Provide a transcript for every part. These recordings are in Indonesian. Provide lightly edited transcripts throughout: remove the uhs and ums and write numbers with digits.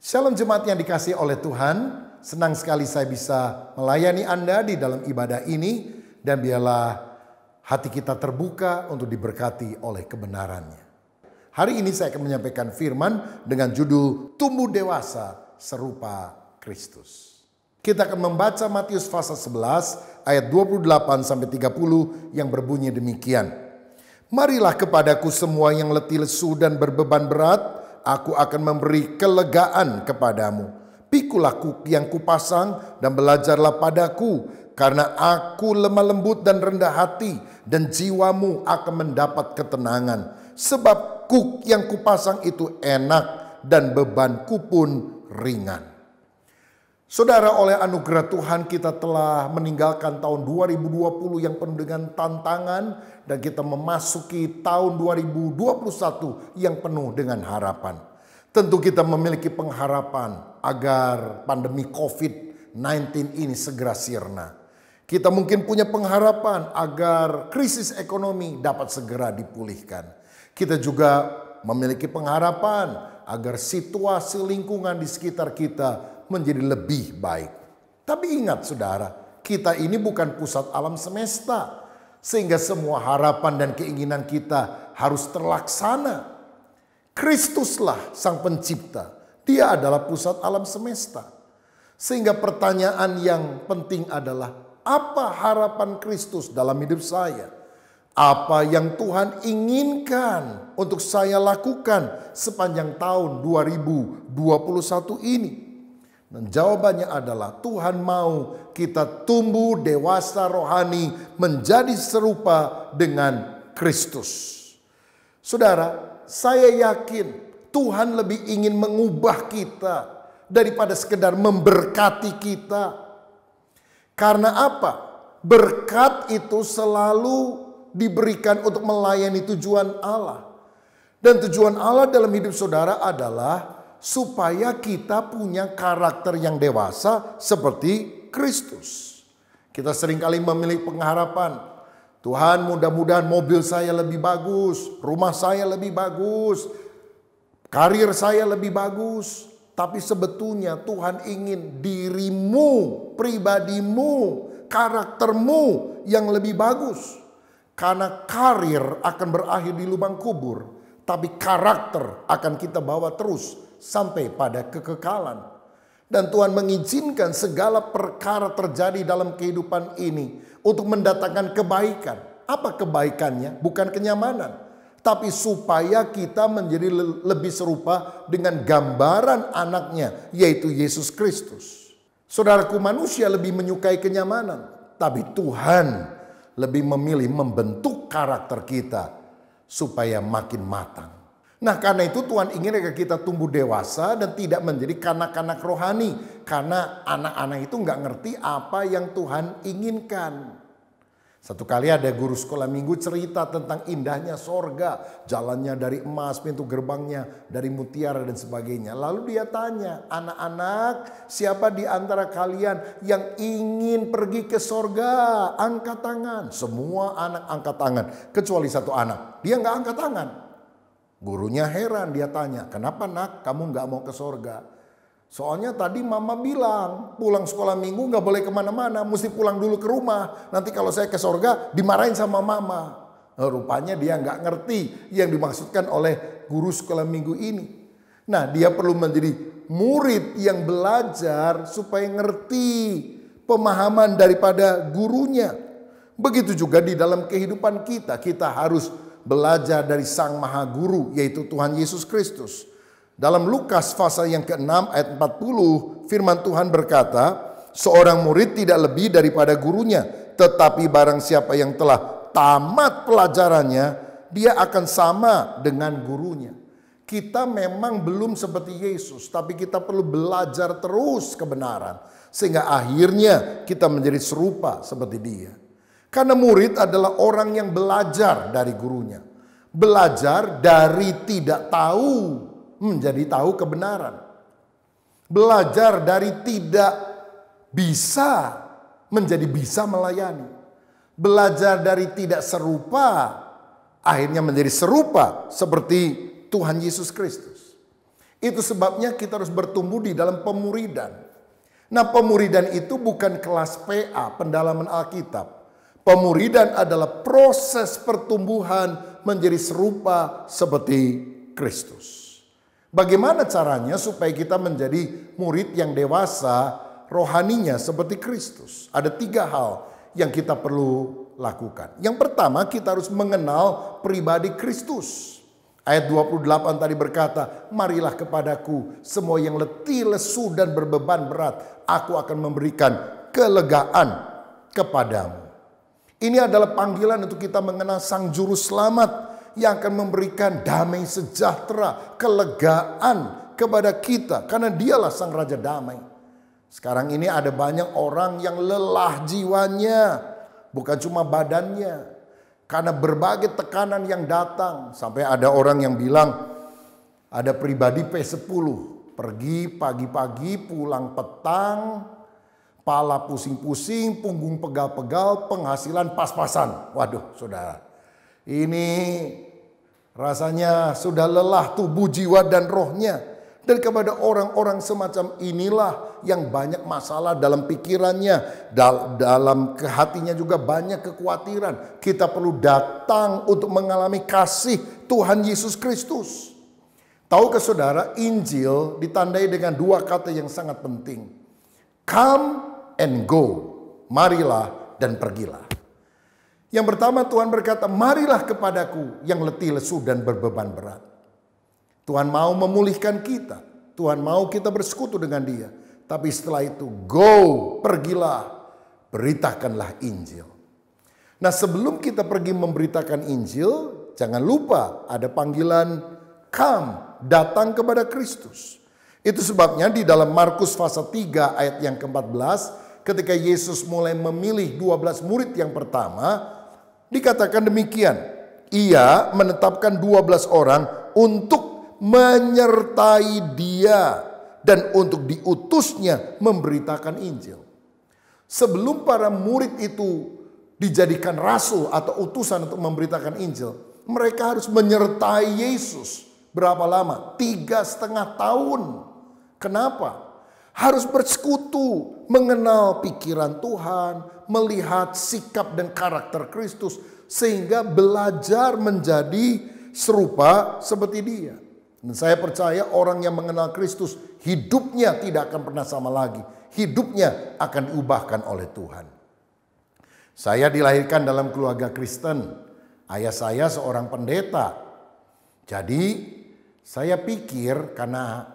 Shalom jemaat yang dikasihi oleh Tuhan, senang sekali saya bisa melayani Anda di dalam ibadah ini. Dan biarlah hati kita terbuka untuk diberkati oleh kebenarannya. Hari ini saya akan menyampaikan firman dengan judul Tumbuh Dewasa Serupa Kristus. Kita akan membaca Matius pasal 11 ayat 28-30 yang berbunyi demikian. Marilah kepadaku semua yang letih lesu dan berbeban berat, aku akan memberi kelegaan kepadamu. Pikulah yang kupasang dan belajarlah padaku, karena aku lemah lembut dan rendah hati, dan jiwamu akan mendapat ketenangan. Sebab kuk yang kupasang itu enak dan bebanku pun ringan. Saudara, oleh anugerah Tuhan kita telah meninggalkan tahun 2020 yang penuh dengan tantangan, dan kita memasuki tahun 2021 yang penuh dengan harapan. Tentu kita memiliki pengharapan agar pandemi COVID-19 ini segera sirna. Kita mungkin punya pengharapan agar krisis ekonomi dapat segera dipulihkan. Kita juga memiliki pengharapan agar situasi lingkungan di sekitar kita menjadi lebih baik. Tapi ingat saudara, kita ini bukan pusat alam semesta, sehingga semua harapan dan keinginan kita harus terlaksana. Kristuslah sang pencipta, dia adalah pusat alam semesta. Sehingga pertanyaan yang penting adalah, apa harapan Kristus dalam hidup saya? Apa yang Tuhan inginkan untuk saya lakukan sepanjang tahun 2021 ini? Dan jawabannya adalah Tuhan mau kita tumbuh dewasa rohani menjadi serupa dengan Kristus. Saudara, saya yakin Tuhan lebih ingin mengubah kita daripada sekedar memberkati kita. Karena apa? Berkat itu selalu diberikan untuk melayani tujuan Allah. Dan tujuan Allah dalam hidup saudara adalah supaya kita punya karakter yang dewasa seperti Kristus. Kita seringkali memiliki pengharapan, Tuhan mudah-mudahan mobil saya lebih bagus, rumah saya lebih bagus, karir saya lebih bagus. Tapi sebetulnya Tuhan ingin dirimu, pribadimu, karaktermu yang lebih bagus. Karena karir akan berakhir di lubang kubur, tapi karakter akan kita bawa terus sampai pada kekekalan. Dan Tuhan mengizinkan segala perkara terjadi dalam kehidupan ini untuk mendatangkan kebaikan. Apa kebaikannya? Bukan kenyamanan, tapi supaya kita menjadi lebih serupa dengan gambaran anaknya, yaitu Yesus Kristus. Saudaraku, manusia lebih menyukai kenyamanan, tapi Tuhan lebih memilih membentuk karakter kita supaya makin matang. Nah, karena itu Tuhan ingin agar kita tumbuh dewasa dan tidak menjadi kanak-kanak rohani. Karena anak-anak itu nggak ngerti apa yang Tuhan inginkan. Satu kali ada guru sekolah minggu cerita tentang indahnya sorga. Jalannya dari emas, pintu gerbangnya dari mutiara dan sebagainya. Lalu dia tanya, anak-anak, siapa di antara kalian yang ingin pergi ke sorga? Angkat tangan. Semua anak angkat tangan, kecuali satu anak. Dia nggak angkat tangan. Gurunya heran, dia tanya, kenapa nak kamu gak mau ke sorga? Soalnya tadi mama bilang pulang sekolah minggu gak boleh kemana-mana, mesti pulang dulu ke rumah. Nanti kalau saya ke sorga dimarahin sama mama. Rupanya dia gak ngerti yang dimaksudkan oleh guru sekolah minggu ini. Nah, dia perlu menjadi murid yang belajar supaya ngerti pemahaman daripada gurunya. Begitu juga di dalam kehidupan kita, kita harus belajar dari Sang Maha Guru, yaitu Tuhan Yesus Kristus. Dalam Lukas pasal yang ke-6 ayat 40, firman Tuhan berkata, seorang murid tidak lebih daripada gurunya, tetapi barang siapa yang telah tamat pelajarannya, dia akan sama dengan gurunya. Kita memang belum seperti Yesus, tapi kita perlu belajar terus kebenaran, sehingga akhirnya kita menjadi serupa seperti dia. Karena murid adalah orang yang belajar dari gurunya. Belajar dari tidak tahu menjadi tahu kebenaran. Belajar dari tidak bisa menjadi bisa melayani. Belajar dari tidak serupa akhirnya menjadi serupa seperti Tuhan Yesus Kristus. Itu sebabnya kita harus bertumbuh di dalam pemuridan. Nah, pemuridan itu bukan kelas PA, pendalaman Alkitab. Pemuridan adalah proses pertumbuhan menjadi serupa seperti Kristus. Bagaimana caranya supaya kita menjadi murid yang dewasa rohaninya seperti Kristus? Ada 3 hal yang kita perlu lakukan. Yang pertama, kita harus mengenal pribadi Kristus. Ayat 28 tadi berkata, marilah kepadaku semua yang letih, lesu dan berbeban berat. Aku akan memberikan kelegaan kepadamu. Ini adalah panggilan untuk kita mengenal Sang Juru Selamat yang akan memberikan damai sejahtera, kelegaan kepada kita. Karena dialah Sang Raja Damai. Sekarang ini ada banyak orang yang lelah jiwanya, bukan cuma badannya. Karena berbagai tekanan yang datang. Sampai ada orang yang bilang, ada pribadi P10. Pergi pagi-pagi, pulang petang, pala pusing-pusing, punggung pegal-pegal, penghasilan pas-pasan. Waduh saudara, ini rasanya sudah lelah tubuh, jiwa dan rohnya. Dan kepada orang-orang semacam inilah yang banyak masalah dalam pikirannya, dalam hatinya juga banyak kekhawatiran. Kita perlu datang untuk mengalami kasih Tuhan Yesus Kristus. Tahukah saudara, Injil ditandai dengan 2 kata yang sangat penting. Come and go, marilah dan pergilah. Yang pertama Tuhan berkata, marilah kepadaku yang letih lesu dan berbeban berat. Tuhan mau memulihkan kita. Tuhan mau kita bersekutu dengan Dia. Tapi setelah itu, go, pergilah, beritakanlah Injil. Nah, sebelum kita pergi memberitakan Injil, jangan lupa ada panggilan come, datang kepada Kristus. Itu sebabnya di dalam Markus pasal 3 ayat yang ke-14, ketika Yesus mulai memilih 12 murid yang pertama, dikatakan demikian. Ia menetapkan 12 orang untuk menyertai Dia dan untuk diutusnya memberitakan Injil. Sebelum para murid itu dijadikan rasul atau utusan untuk memberitakan Injil, mereka harus menyertai Yesus. Berapa lama? 3,5 tahun. Kenapa? Harus bersekutu, mengenal pikiran Tuhan, melihat sikap dan karakter Kristus, sehingga belajar menjadi serupa seperti Dia. Dan saya percaya orang yang mengenal Kristus, hidupnya tidak akan pernah sama lagi. Hidupnya akan diubahkan oleh Tuhan. Saya dilahirkan dalam keluarga Kristen. Ayah saya seorang pendeta. Jadi saya pikir karena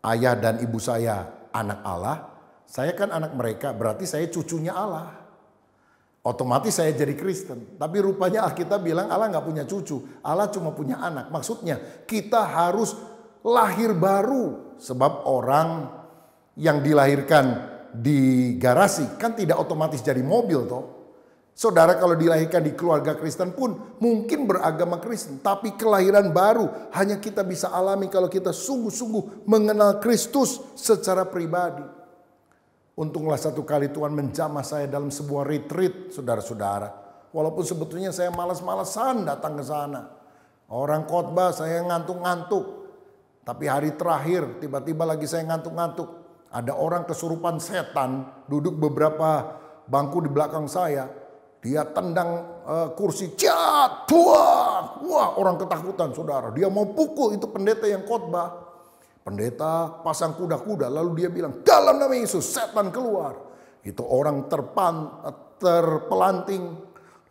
ayah dan ibu saya anak Allah, saya kan anak mereka, berarti saya cucunya Allah. Otomatis saya jadi Kristen. Tapi rupanya Alkitab bilang Allah nggak punya cucu. Allah cuma punya anak. Maksudnya kita harus lahir baru. Sebab orang yang dilahirkan di garasi kan tidak otomatis jadi mobil toh. Saudara kalau dilahirkan di keluarga Kristen pun mungkin beragama Kristen. Tapi kelahiran baru hanya kita bisa alami kalau kita sungguh-sungguh mengenal Kristus secara pribadi. Untunglah satu kali Tuhan menjamah saya dalam sebuah retreat, saudara-saudara. Walaupun sebetulnya saya malas-malasan datang ke sana. Orang khotbah saya ngantuk-ngantuk. Tapi hari terakhir tiba-tiba lagi saya ngantuk-ngantuk. Ada orang kesurupan setan duduk beberapa bangku di belakang saya. Dia tendang kursi, cat, wah orang ketakutan saudara. Dia mau pukul itu pendeta yang khotbah. Pendeta pasang kuda-kuda lalu dia bilang dalam nama Yesus setan keluar. Itu orang terpelanting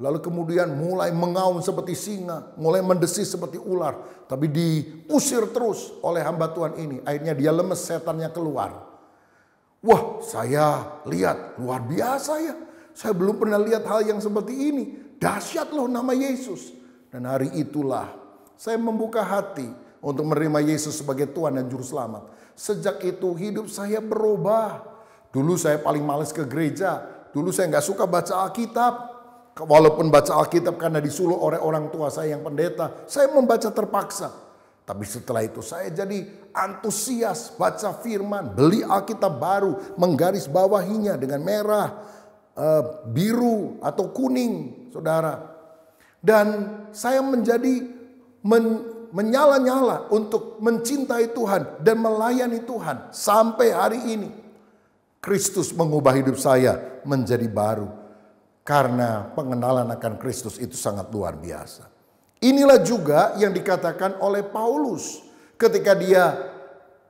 lalu kemudian mulai mengaum seperti singa, mulai mendesis seperti ular. Tapi diusir terus oleh hamba Tuhan ini. Akhirnya dia lemes, setannya keluar. Wah saya lihat luar biasa ya. Saya belum pernah lihat hal yang seperti ini. Dahsyat loh nama Yesus. Dan hari itulah saya membuka hati untuk menerima Yesus sebagai Tuhan dan Juru Selamat. Sejak itu hidup saya berubah. Dulu saya paling males ke gereja. Dulu saya nggak suka baca Alkitab. Walaupun baca Alkitab karena disuruh oleh orang tua saya yang pendeta. Saya membaca terpaksa. Tapi setelah itu saya jadi antusias baca firman. Beli Alkitab baru. Menggaris bawahinya dengan merah, biru atau kuning. Saudara. Dan saya menjadi menyala-nyala untuk mencintai Tuhan dan melayani Tuhan sampai hari ini. Kristus mengubah hidup saya menjadi baru karena pengenalan akan Kristus itu sangat luar biasa. Inilah juga yang dikatakan oleh Paulus ketika dia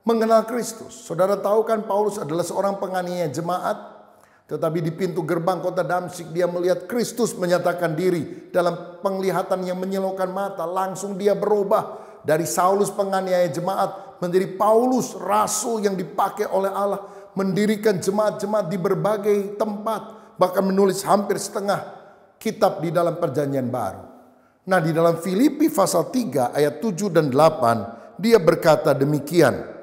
mengenal Kristus. Saudara tahu kan Paulus adalah seorang penganiaya jemaat, tetapi di pintu gerbang kota Damsyik dia melihat Kristus menyatakan diri dalam penglihatan yang menyilaukan mata. Langsung dia berubah dari Saulus penganiaya jemaat menjadi Paulus rasul yang dipakai oleh Allah, mendirikan jemaat-jemaat di berbagai tempat, bahkan menulis hampir setengah kitab di dalam Perjanjian Baru. Nah, di dalam Filipi pasal 3 ayat 7 dan 8 dia berkata demikian.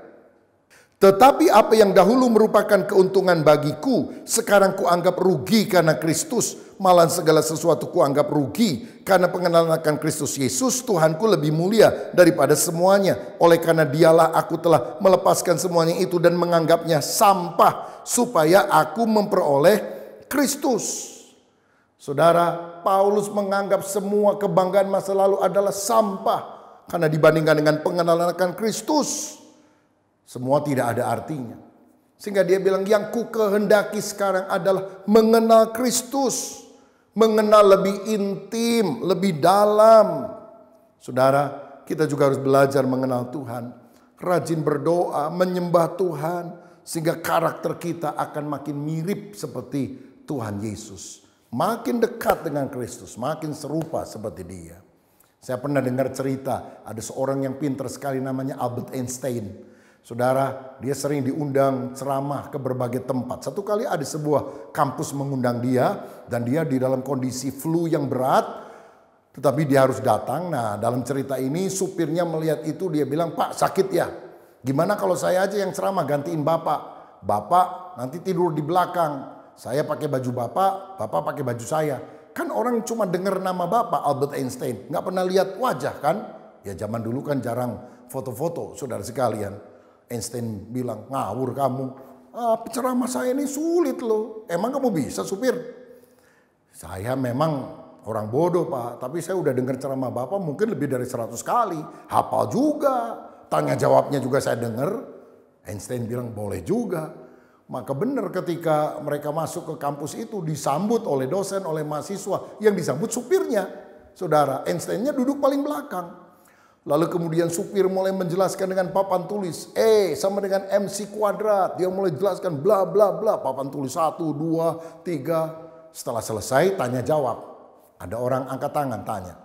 Tetapi apa yang dahulu merupakan keuntungan bagiku, sekarang kuanggap rugi karena Kristus. Malah segala sesuatu kuanggap rugi karena pengenalan akan Kristus Yesus Tuhanku lebih mulia daripada semuanya. Oleh karena dialah aku telah melepaskan semuanya itu dan menganggapnya sampah supaya aku memperoleh Kristus. Saudara, Paulus menganggap semua kebanggaan masa lalu adalah sampah karena dibandingkan dengan pengenalan akan Kristus, semua tidak ada artinya. Sehingga dia bilang yang ku kehendaki sekarang adalah mengenal Kristus, mengenal lebih intim, lebih dalam. Saudara, kita juga harus belajar mengenal Tuhan, rajin berdoa, menyembah Tuhan, sehingga karakter kita akan makin mirip seperti Tuhan Yesus. Makin dekat dengan Kristus, makin serupa seperti dia. Saya pernah dengar cerita, ada seorang yang pintar sekali namanya Albert Einstein. Saudara, dia sering diundang ceramah ke berbagai tempat. Satu kali ada sebuah kampus mengundang dia, dan dia di dalam kondisi flu yang berat, tetapi dia harus datang. Nah, dalam cerita ini supirnya melihat itu, dia bilang, "Pak, sakit ya? Gimana kalau saya aja yang ceramah gantiin Bapak? Bapak nanti tidur di belakang. Saya pakai baju Bapak, Bapak pakai baju saya." Kan orang cuma dengar nama Bapak Albert Einstein, nggak pernah lihat wajah kan? Ya zaman dulu kan jarang foto-foto, saudara sekalian. Einstein bilang, "Ngawur kamu. Ceramah saya ini sulit loh. Emang kamu bisa supir?" "Saya memang orang bodoh Pak, tapi saya udah dengar ceramah Bapak mungkin lebih dari 100 kali. Hafal juga. Tanya jawabnya juga saya dengar." Einstein bilang, "Boleh juga." Maka benar ketika mereka masuk ke kampus itu disambut oleh dosen, oleh mahasiswa, yang disambut supirnya. Saudara, Einstein-nya duduk paling belakang. Lalu kemudian supir mulai menjelaskan dengan papan tulis, sama dengan MC kuadrat. Dia mulai jelaskan bla bla bla, papan tulis 1, 2, 3. Setelah selesai tanya jawab. Ada orang angkat tangan tanya,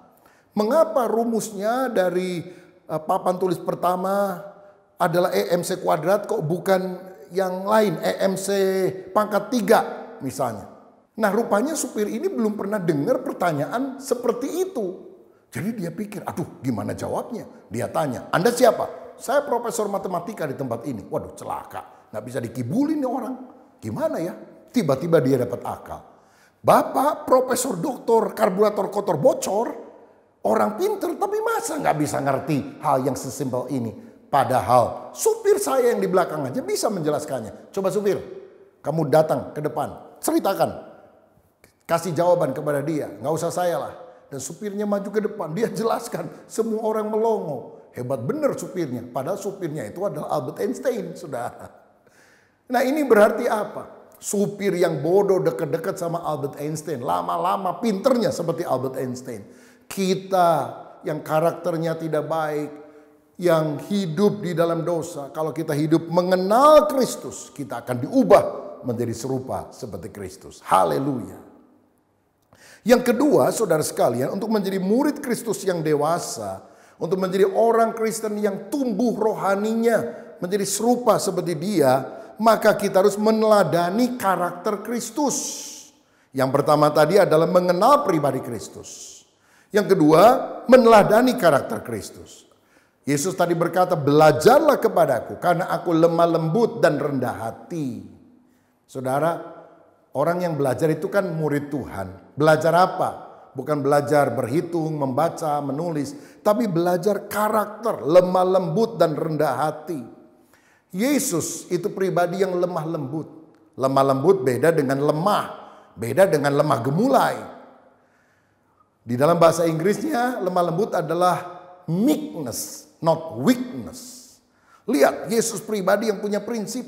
"Mengapa rumusnya dari papan tulis pertama adalah EMC kuadrat kok bukan yang lain, EMC pangkat 3 misalnya?" Nah, rupanya supir ini belum pernah dengar pertanyaan seperti itu. Jadi dia pikir, aduh gimana jawabnya? Dia tanya, "Anda siapa?" "Saya profesor matematika di tempat ini." Waduh celaka, nggak bisa dikibulin nih orang. Gimana ya? Tiba-tiba dia dapat akal. "Bapak profesor doktor karburator kotor bocor, orang pinter tapi masa nggak bisa ngerti hal yang sesimpel ini? Padahal supir saya yang di belakang aja bisa menjelaskannya. Coba supir, kamu datang ke depan, ceritakan. Kasih jawaban kepada dia, nggak usah saya lah." Dan supirnya maju ke depan, dia jelaskan. Semua orang melongo. Hebat benar supirnya. Padahal supirnya itu adalah Albert Einstein, saudara. Nah, ini berarti apa? Supir yang bodoh dekat-dekat sama Albert Einstein, lama-lama pinternya seperti Albert Einstein. Kita yang karakternya tidak baik, yang hidup di dalam dosa, kalau kita hidup mengenal Kristus, kita akan diubah menjadi serupa seperti Kristus. Haleluya. Yang kedua, saudara sekalian, untuk menjadi murid Kristus yang dewasa, untuk menjadi orang Kristen yang tumbuh rohaninya, menjadi serupa seperti dia, maka kita harus meneladani karakter Kristus. Yang pertama tadi adalah mengenal pribadi Kristus. Yang kedua, meneladani karakter Kristus. Yesus tadi berkata, "Belajarlah kepadaku karena aku lemah lembut dan rendah hati." Saudara, orang yang belajar itu kan murid Tuhan. Belajar apa? Bukan belajar berhitung, membaca, menulis. Tapi belajar karakter, lemah lembut dan rendah hati. Yesus itu pribadi yang lemah lembut. Lemah lembut beda dengan lemah. Beda dengan lemah gemulai. Di dalam bahasa Inggrisnya lemah lembut adalah meekness, not weakness. Lihat Yesus pribadi yang punya prinsip.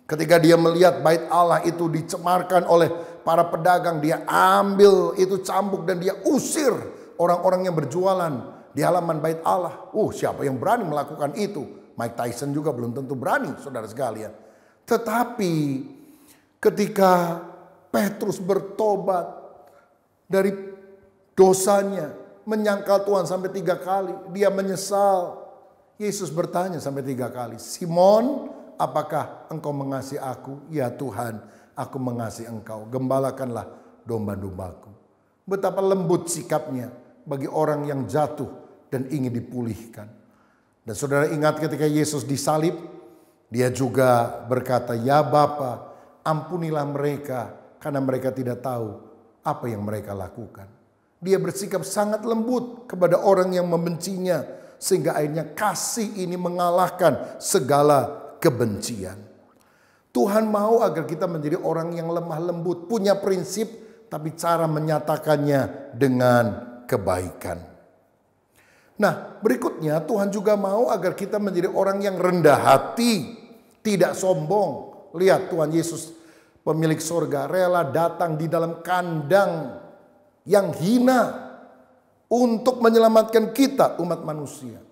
Ketika dia melihat bait Allah itu dicemarkan oleh para pedagang, dia ambil itu cambuk dan dia usir orang-orang yang berjualan di halaman bait Allah. Siapa yang berani melakukan itu? Mike Tyson juga belum tentu berani, saudara sekalian. Tetapi ketika Petrus bertobat dari dosanya, menyangkal Tuhan sampai 3 kali, dia menyesal. Yesus bertanya sampai 3 kali, Simon, apakah engkau mengasihi aku? Ya Tuhan, aku mengasihi engkau. Gembalakanlah domba-dombaku. Betapa lembut sikapnya bagi orang yang jatuh dan ingin dipulihkan. Dan saudara ingat ketika Yesus disalib, dia juga berkata, ya Bapa, ampunilah mereka karena mereka tidak tahu apa yang mereka lakukan. Dia bersikap sangat lembut kepada orang yang membencinya, sehingga akhirnya kasih ini mengalahkan segala kebencian. Tuhan mau agar kita menjadi orang yang lemah lembut, punya prinsip, tapi cara menyatakannya dengan kebaikan. Nah, berikutnya Tuhan juga mau agar kita menjadi orang yang rendah hati, tidak sombong. Lihat Tuhan Yesus, pemilik sorga, rela datang di dalam kandang yang hina untuk menyelamatkan kita, umat manusia.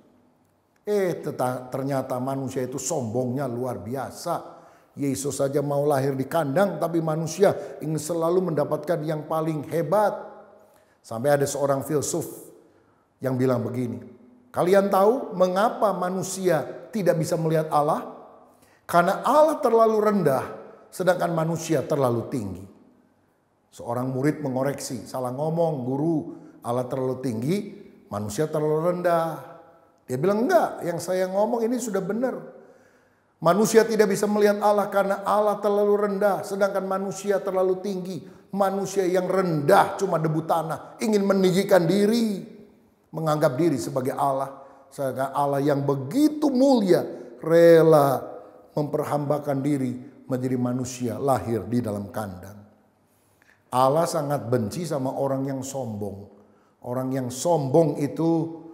Ternyata manusia itu sombongnya luar biasa. Yesus saja mau lahir di kandang, tapi manusia ingin selalu mendapatkan yang paling hebat. Sampai ada seorang filsuf yang bilang begini, kalian tahu mengapa manusia tidak bisa melihat Allah? Karena Allah terlalu rendah, sedangkan manusia terlalu tinggi. Seorang murid mengoreksi, salah ngomong, guru, Allah terlalu tinggi, manusia terlalu rendah. Dia bilang enggak, yang saya ngomong ini sudah benar. Manusia tidak bisa melihat Allah karena Allah terlalu rendah, sedangkan manusia terlalu tinggi. Manusia yang rendah cuma debu tanah, ingin meninggikan diri, menganggap diri sebagai Allah. Sedangkan Allah yang begitu mulia, rela memperhambakan diri menjadi manusia, lahir di dalam kandang. Allah sangat benci sama orang yang sombong. Orang yang sombong itu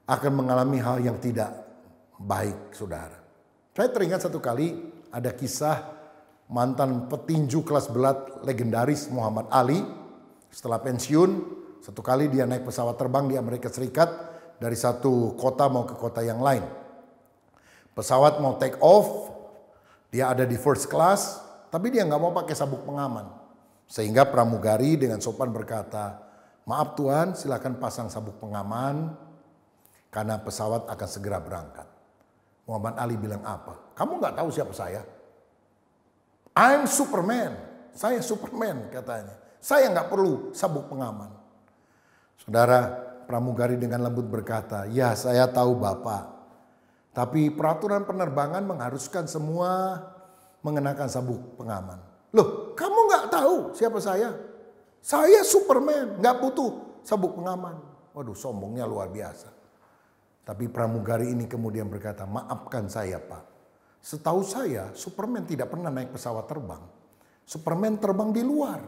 akan mengalami hal yang tidak baik, saudara. Saya teringat satu kali ada kisah mantan petinju kelas berat legendaris Muhammad Ali. Setelah pensiun, satu kali dia naik pesawat terbang di Amerika Serikat dari satu kota mau ke kota yang lain. Pesawat mau take off, dia ada di first class, tapi dia nggak mau pakai sabuk pengaman. Sehingga pramugari dengan sopan berkata, maaf Tuan, silakan pasang sabuk pengaman karena pesawat akan segera berangkat. Muhammad Ali bilang apa? Kamu nggak tahu siapa saya? I'm Superman. Saya Superman katanya. Saya nggak perlu sabuk pengaman. Saudara, pramugari dengan lembut berkata, ya saya tahu Bapak. Tapi peraturan penerbangan mengharuskan semua mengenakan sabuk pengaman. Loh, kamu nggak tahu siapa saya? Saya Superman, nggak butuh sabuk pengaman. Waduh, sombongnya luar biasa. Tapi pramugari ini kemudian berkata, maafkan saya Pak. Setahu saya Superman tidak pernah naik pesawat terbang. Superman terbang di luar.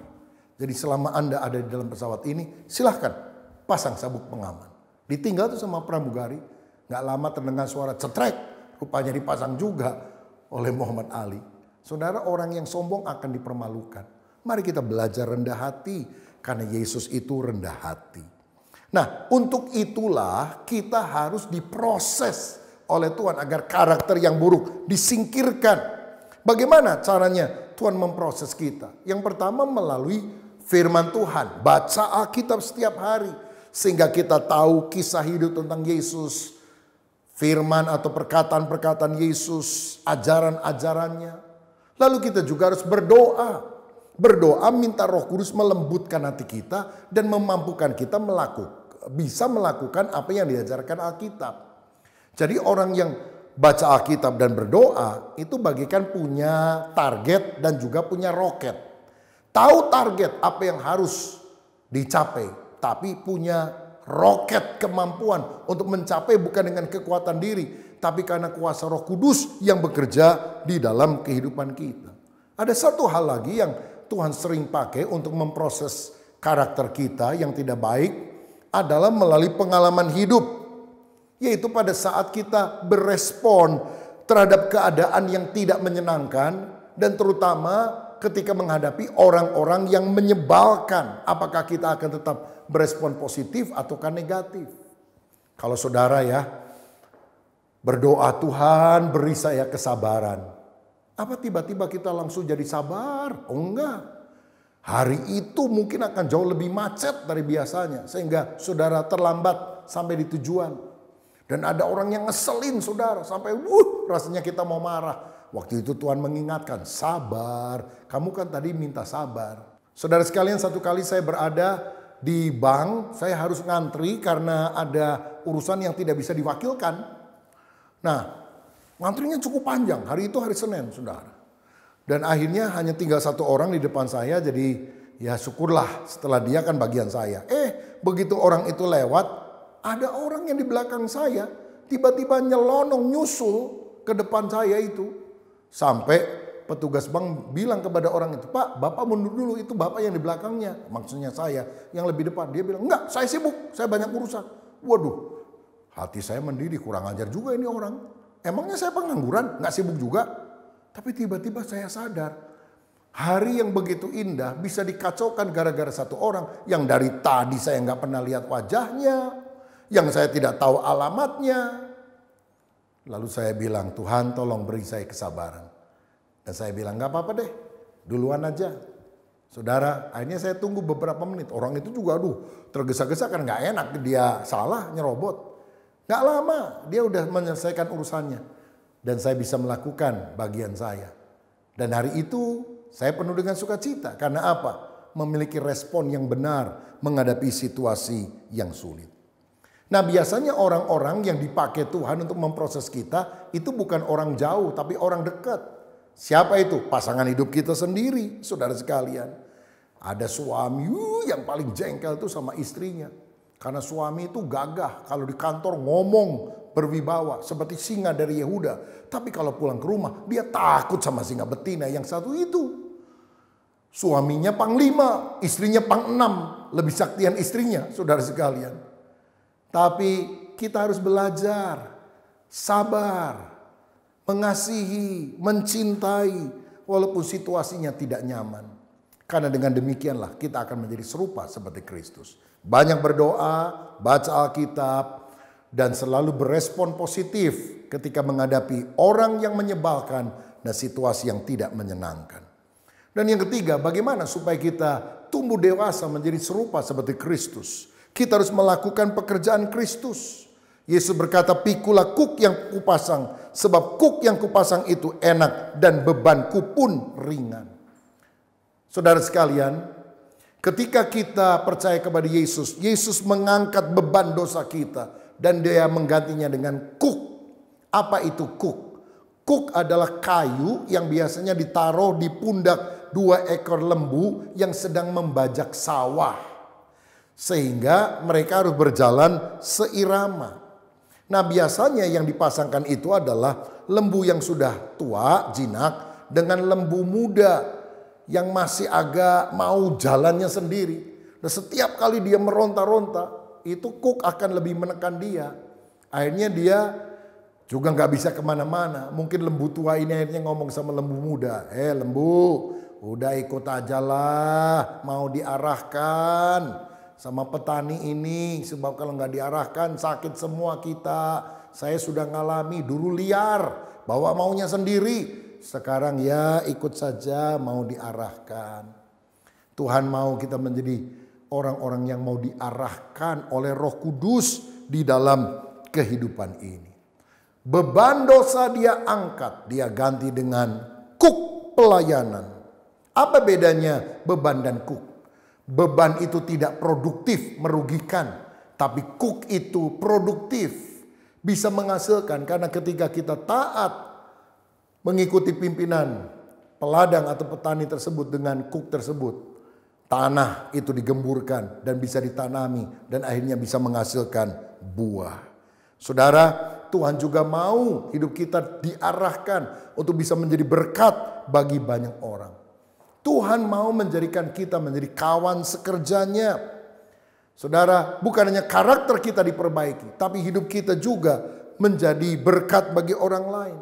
Jadi selama Anda ada di dalam pesawat ini, silahkan pasang sabuk pengaman. Ditinggal tuh sama pramugari. Gak lama terdengar suara cetrek. Rupanya dipasang juga oleh Muhammad Ali. Saudara, orang yang sombong akan dipermalukan. Mari kita belajar rendah hati. Karena Yesus itu rendah hati. Nah, untuk itulah kita harus diproses oleh Tuhan agar karakter yang buruk disingkirkan. Bagaimana caranya Tuhan memproses kita? Yang pertama melalui firman Tuhan. Baca Alkitab setiap hari. Sehingga kita tahu kisah hidup tentang Yesus. Firman atau perkataan-perkataan Yesus. Ajaran-ajarannya. Lalu kita juga harus berdoa. Berdoa minta Roh Kudus melembutkan hati kita. Dan memampukan kita bisa melakukan apa yang diajarkan Alkitab. Jadi orang yang baca Alkitab dan berdoa itu bagikan punya target dan juga punya roket. Tahu target apa yang harus dicapai, tapi punya roket kemampuan untuk mencapai bukan dengan kekuatan diri, tapi karena kuasa Roh Kudus yang bekerja di dalam kehidupan kita. Ada satu hal lagi yang Tuhan sering pakai untuk memproses karakter kita yang tidak baik adalah melalui pengalaman hidup. Yaitu pada saat kita berespon terhadap keadaan yang tidak menyenangkan. Dan terutama ketika menghadapi orang-orang yang menyebalkan. Apakah kita akan tetap berespon positif ataukah negatif? Kalau saudara ya berdoa, Tuhan beri saya kesabaran. Apa tiba-tiba kita langsung jadi sabar? Oh enggak. Hari itu mungkin akan jauh lebih macet dari biasanya. Sehingga saudara terlambat sampai di tujuan. Dan ada orang yang ngeselin saudara. Sampai rasanya kita mau marah. Waktu itu Tuhan mengingatkan, sabar. Kamu kan tadi minta sabar. Saudara sekalian, satu kali saya berada di bank, saya harus ngantri karena ada urusan yang tidak bisa diwakilkan. Nah, ngantrinya cukup panjang. Hari itu hari Senin, saudara. Dan akhirnya hanya tinggal satu orang di depan saya. Jadi ya syukurlah, setelah dia kan bagian saya. Begitu orang itu lewat, ada orang yang di belakang saya tiba-tiba nyelonong nyusul ke depan saya itu. Sampai petugas bank bilang kepada orang itu, Pak, Bapak mundur dulu, itu Bapak yang di belakangnya. Maksudnya saya yang lebih depan. Dia bilang, enggak, saya sibuk, saya banyak urusan. Waduh, hati saya mendidih, kurang ajar juga ini orang. Emangnya saya pengangguran, enggak sibuk juga. Tapi tiba-tiba saya sadar, hari yang begitu indah bisa dikacaukan gara-gara satu orang yang dari tadi saya enggak pernah lihat wajahnya, yang saya tidak tahu alamatnya. Lalu saya bilang, Tuhan tolong beri saya kesabaran. Dan saya bilang, gak apa-apa deh, duluan aja. Saudara, akhirnya saya tunggu beberapa menit. Orang itu juga tergesa-gesa kan gak enak. Dia salah, nyerobot. Gak lama, dia udah menyelesaikan urusannya. Dan saya bisa melakukan bagian saya. Dan hari itu saya penuh dengan sukacita. Karena apa? Memiliki respon yang benar menghadapi situasi yang sulit. Nah, biasanya orang-orang yang dipakai Tuhan untuk memproses kita itu bukan orang jauh tapi orang dekat. Siapa itu? Pasangan hidup kita sendiri, saudara sekalian. Ada suami yang paling jengkel itu sama istrinya. Karena suami itu gagah, kalau di kantor ngomong berwibawa seperti singa dari Yehuda. Tapi kalau pulang ke rumah dia takut sama singa betina yang satu itu. Suaminya panglima, istrinya pang-6, lebih saktian istrinya, saudara sekalian. Tapi kita harus belajar sabar, mengasihi, mencintai walaupun situasinya tidak nyaman. Karena dengan demikianlah kita akan menjadi serupa seperti Kristus. Banyak berdoa, baca Alkitab, dan selalu berespon positif ketika menghadapi orang yang menyebalkan dan situasi yang tidak menyenangkan. Dan yang ketiga, bagaimana supaya kita tumbuh dewasa menjadi serupa seperti Kristus. Kita harus melakukan pekerjaan Kristus. Yesus berkata, pikulah kuk yang kupasang, sebab kuk yang kupasang itu enak dan bebanku pun ringan. Saudara sekalian, ketika kita percaya kepada Yesus, Yesus mengangkat beban dosa kita dan dia menggantinya dengan kuk. Apa itu kuk? Kuk adalah kayu yang biasanya ditaruh di pundak 2 ekor lembu yang sedang membajak sawah. Sehingga mereka harus berjalan seirama. Nah, biasanya yang dipasangkan itu adalah lembu yang sudah tua, jinak, dengan lembu muda yang masih agak mau jalannya sendiri. Dan setiap kali dia meronta-ronta, itu kuk akan lebih menekan dia. Akhirnya dia juga gak bisa kemana-mana. Mungkin lembu tua ini akhirnya ngomong sama lembu muda. Lembu, udah ikut aja lah, mau diarahkan sama petani ini, sebab kalau nggak diarahkan sakit semua kita. Saya sudah ngalami dulu liar, bawa maunya sendiri. Sekarang ya ikut saja, mau diarahkan. Tuhan mau kita menjadi orang-orang yang mau diarahkan oleh Roh Kudus di dalam kehidupan ini. Beban dosa dia angkat, dia ganti dengan kuk pelayanan. Apa bedanya beban dan kuk? Beban itu tidak produktif, merugikan. Tapi kuk itu produktif, bisa menghasilkan. Karena ketika kita taat mengikuti pimpinan peladang atau petani tersebut dengan kuk tersebut, tanah itu digemburkan dan bisa ditanami. Dan akhirnya bisa menghasilkan buah. Saudara, Tuhan juga mau hidup kita diarahkan untuk bisa menjadi berkat bagi banyak orang. Tuhan mau menjadikan kita menjadi kawan sekerjanya. Saudara, bukan hanya karakter kita diperbaiki, tapi hidup kita juga menjadi berkat bagi orang lain.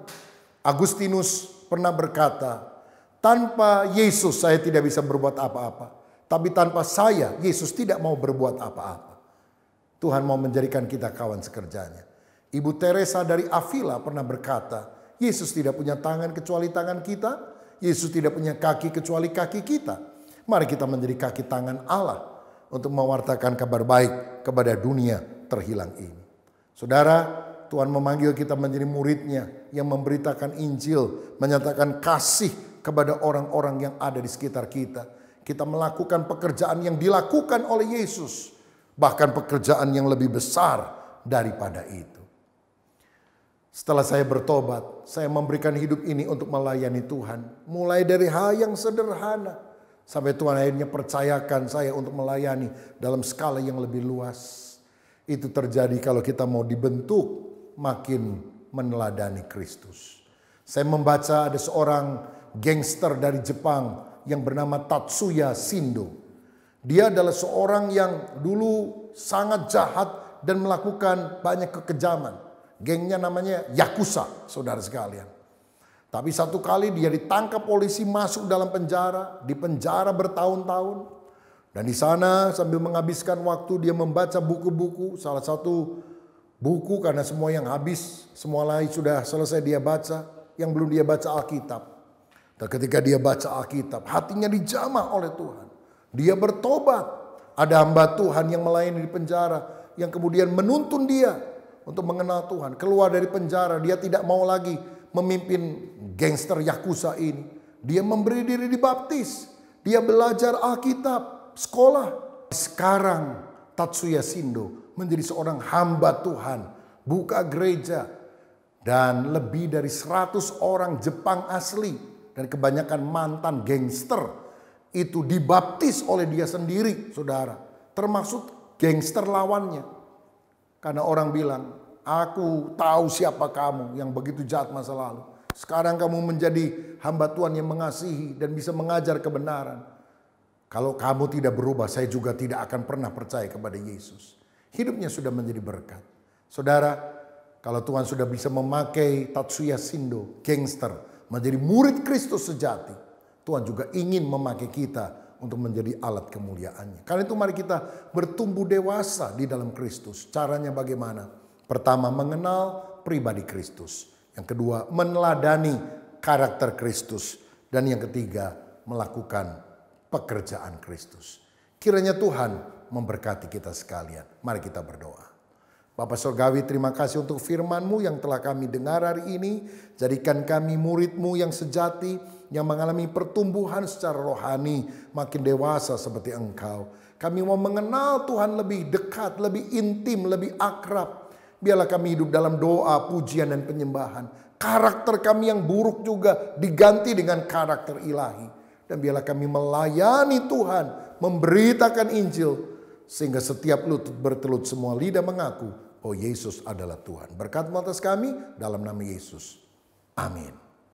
Agustinus pernah berkata, tanpa Yesus saya tidak bisa berbuat apa-apa. Tapi tanpa saya, Yesus tidak mau berbuat apa-apa. Tuhan mau menjadikan kita kawan sekerjanya. Ibu Teresa dari Avila pernah berkata, Yesus tidak punya tangan kecuali tangan kita. Yesus tidak punya kaki kecuali kaki kita. Mari kita menjadi kaki tangan Allah untuk mewartakan kabar baik kepada dunia terhilang ini. Saudara, Tuhan memanggil kita menjadi muridnya yang memberitakan Injil, menyatakan kasih kepada orang-orang yang ada di sekitar kita. Kita melakukan pekerjaan yang dilakukan oleh Yesus, bahkan pekerjaan yang lebih besar daripada itu. Setelah saya bertobat, saya memberikan hidup ini untuk melayani Tuhan. Mulai dari hal yang sederhana, sampai Tuhan akhirnya percayakan saya untuk melayani dalam skala yang lebih luas. Itu terjadi kalau kita mau dibentuk makin meneladani Kristus. Saya membaca ada seorang gangster dari Jepang yang bernama Tatsuya Shindo. Dia adalah seorang yang dulu sangat jahat dan melakukan banyak kekejaman. Gengnya namanya Yakuza, saudara sekalian. Tapi satu kali dia ditangkap polisi, masuk dalam penjara, di penjara bertahun-tahun. Dan di sana sambil menghabiskan waktu dia membaca buku-buku. Salah satu buku karena semua yang habis, semua lain sudah selesai dia baca. Yang belum dia baca Alkitab. Dan ketika dia baca Alkitab, hatinya dijamah oleh Tuhan. Dia bertobat. Ada hamba Tuhan yang melayani di penjara, yang kemudian menuntun dia untuk mengenal Tuhan. Keluar dari penjara, dia tidak mau lagi memimpin gangster Yakuza ini. Dia memberi diri dibaptis. Dia belajar Alkitab, sekolah. Sekarang Tatsuya Shindo menjadi seorang hamba Tuhan, buka gereja. Dan lebih dari 100 orang Jepang asli dan kebanyakan mantan gangster itu dibaptis oleh dia sendiri, saudara. Termasuk gangster lawannya. Karena orang bilang, aku tahu siapa kamu yang begitu jahat masa lalu. Sekarang kamu menjadi hamba Tuhan yang mengasihi dan bisa mengajar kebenaran. Kalau kamu tidak berubah, saya juga tidak akan pernah percaya kepada Yesus. Hidupnya sudah menjadi berkat. Saudara, kalau Tuhan sudah bisa memakai Tatsuya Shindo, gangster, menjadi murid Kristus sejati, Tuhan juga ingin memakai kita untuk menjadi alat kemuliaannya. Karena itu mari kita bertumbuh dewasa di dalam Kristus. Caranya bagaimana? Pertama, mengenal pribadi Kristus. Yang kedua, meneladani karakter Kristus. Dan yang ketiga, melakukan pekerjaan Kristus. Kiranya Tuhan memberkati kita sekalian. Mari kita berdoa. Bapa Surgawi, terima kasih untuk firman-Mu yang telah kami dengar hari ini. Jadikan kami murid-Mu yang sejati, yang mengalami pertumbuhan secara rohani, makin dewasa seperti Engkau. Kami mau mengenal Tuhan lebih dekat, lebih intim, lebih akrab. Biarlah kami hidup dalam doa, pujian, dan penyembahan. Karakter kami yang buruk juga diganti dengan karakter ilahi. Dan biarlah kami melayani Tuhan, memberitakan Injil, sehingga setiap lutut bertelut, semua lidah mengaku, oh Yesus adalah Tuhan. Berkat atas kami dalam nama Yesus. Amin.